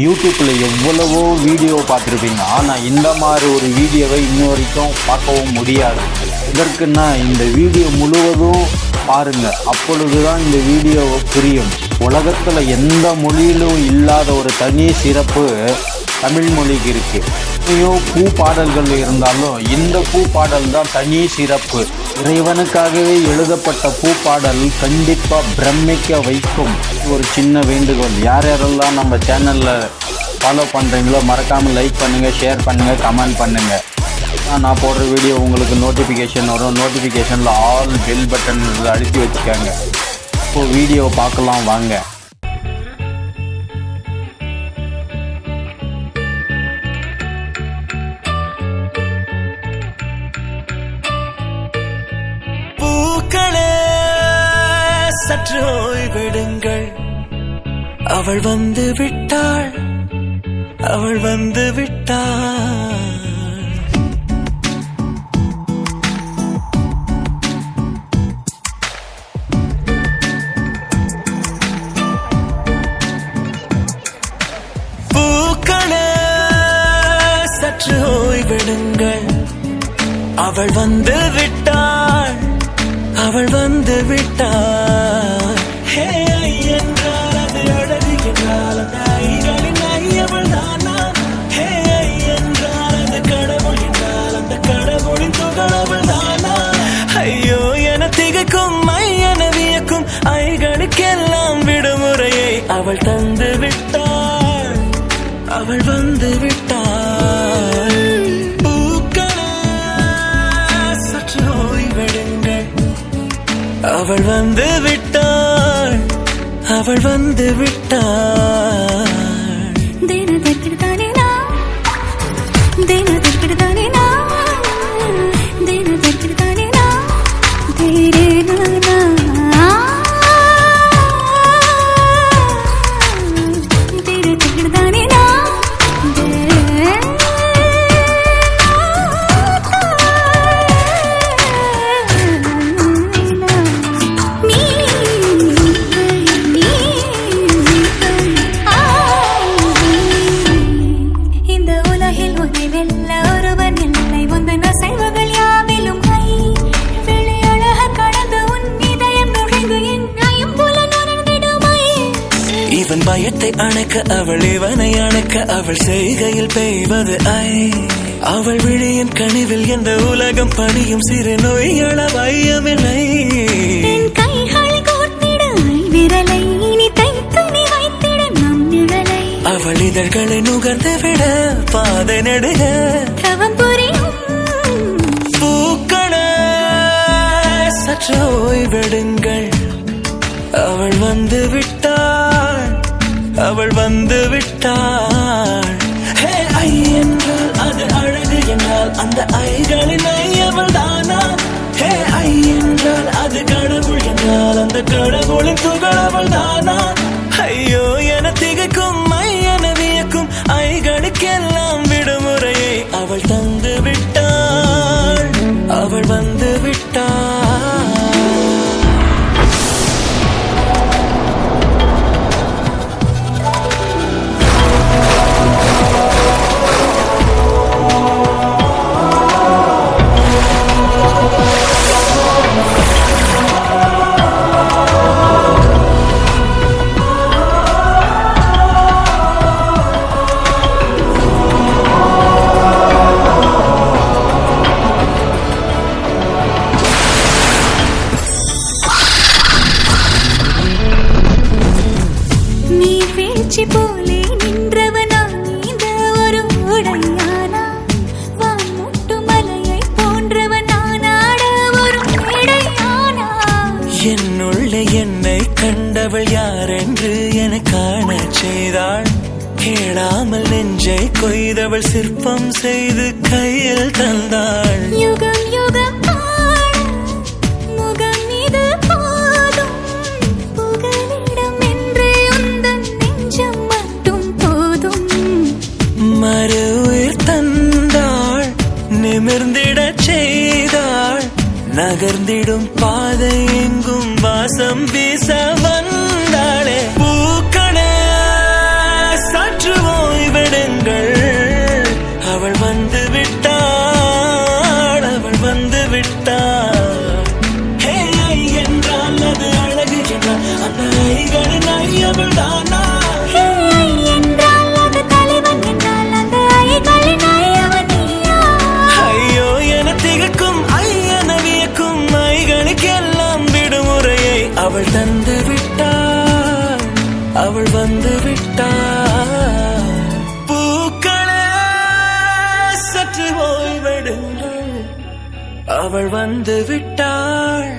யூடியூப்ல எவ்வளவோ வீடியோ பார்த்துருப்பீங்க, ஆனால் இந்த மாதிரி ஒரு வீடியோவை இன்ன வரைக்கும் பார்க்கவும் முடியாது. இதற்குன்னா இந்த வீடியோ முழுவதும் பாருங்கள், அப்பொழுதுதான் இந்த வீடியோ புரியும். உலகத்தில் எந்த மொழியிலும் இல்லாத ஒரு தனி சிறப்பு தமிழ் மொழிக்கு இருக்குது. எத்தனையோ பூ பாடல்கள் இருந்தாலும் இந்த பூ பாடல் தான் தனி சிறப்பு. இறைவனுக்காகவே எழுதப்பட்ட பூ பாடல் கண்டிப்பாக பிரமிக்க வைக்கும். ஒரு சின்ன வேண்டுகோள், யாரெல்லாம் நம்ம சேனலில் ஃபாலோ பண்ணுறீங்களோ மறக்காமல் லைக் பண்ணுங்கள், ஷேர் பண்ணுங்கள், கமெண்ட் பண்ணுங்கள். நான் போடுற வீடியோ உங்களுக்கு நோட்டிஃபிகேஷன் வரும். நோட்டிஃபிகேஷனில் ஆல் பெல் பட்டன் அழுத்தி வச்சுக்காங்க. இப்போது வீடியோவை பார்க்கலாம் வாங்க. சற்று ஓய்வெடுங்கள், அவள் வந்து விட்டாள், அவள் வந்து விட்டாள். பூக்களே சற்று ஓய்வெடுங்கள், அவள் வந்து விட்டாள், அவள் வந்து விட்டாள். ஹே என்றால் அது அழகு என்றால் அந்த ஐகளின் ஐயவள் தானா? ஹே என்றால் அது கடவுள் என்றால் அந்த கடவுளின் துகளவள் தானா? ஐயோ என திகைக்கும் ஐயன வியக்கும் ஐகளுக்கெல்லாம் விடுமுறையை அவள் தந்து விட்டாள், அவள் வந்து விட்டாள். அவள் வந்து விட்டாள், அவள் வந்து விட்டாள். இவன் பயத்தை அணைக்க அவள் இவனை அணைக்க அவள் செய்கையில் பெய்வது ஐ. அவள் விழியின் கனிவில் எந்த உலகம் பணியும் சிறு நோய்கள வையமில்லை. அவள் இதழ்களை நுகர்ந்து விட பாதை நடுக பூக்களே சற்று ஓய்வெடுங்கள், அவள் வந்து விட்டாள், அவள் வந்து விட்டாள். ஹே ஐ என்றால் அது அழகு என்றால் அந்த ஐகளின் ஐயவள் தானா? ஹே ஐ என்றால் அது கடவுள் என்றால் அந்த கடவுளின் துகளவள் தானா? ஐயோ என திகைக்கும் ஐயன வியக்கும் ஐகளுக்கெல்லாம் விடுமுறையை அவள் தந்து விட்டாள், அவள் வந்து விட்டாள். போலே நின்றவனா இந்த ஒரு உடையானா? வான்முட்டு மலையை போன்றவனானாட ஒரு இடையானா? என்னுள்ளே என்னை கண்டவள் யாரென்று என காண செய்தாள். கேளாமல் நெஞ்சை கொய்தவள் சிற்பம் செய்து கையில் தந்தாள். யுகம் யுகம் மறு உயிர் தந்தாள், நிமிர்ந்திட செய்தாள். நகர்ந்திடும் பாதை எங்கும் வாசம் வீச வந்தாளே. பூக்களே சற்று அவள் தானா என்றால் அது தலைவன் என்றால் அந்த ஐகளின் ஐயவன் நீயா? ஐயோ என திகக்கும் ஐயன வியக்கும் ஐகளுக்கெல்லாம் விடுமுறையை அவள் தந்து விட்டாள், அவள் வந்து விட்டாள். பூக்களே சற்று ஓய்வெடுங்கள், அவள் வந்து விட்டாள்,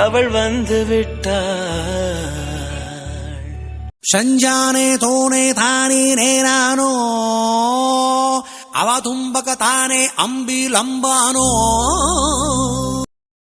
அவள் வந்து விட்டாள். ಸಂಜಾನೆ ತೋನೆ ತಾನೇ ನೇನಾನೋ ಅವ ತುಂಬಕ ತಾನೆ ಅಂಬಿಲಂಬಾನೋ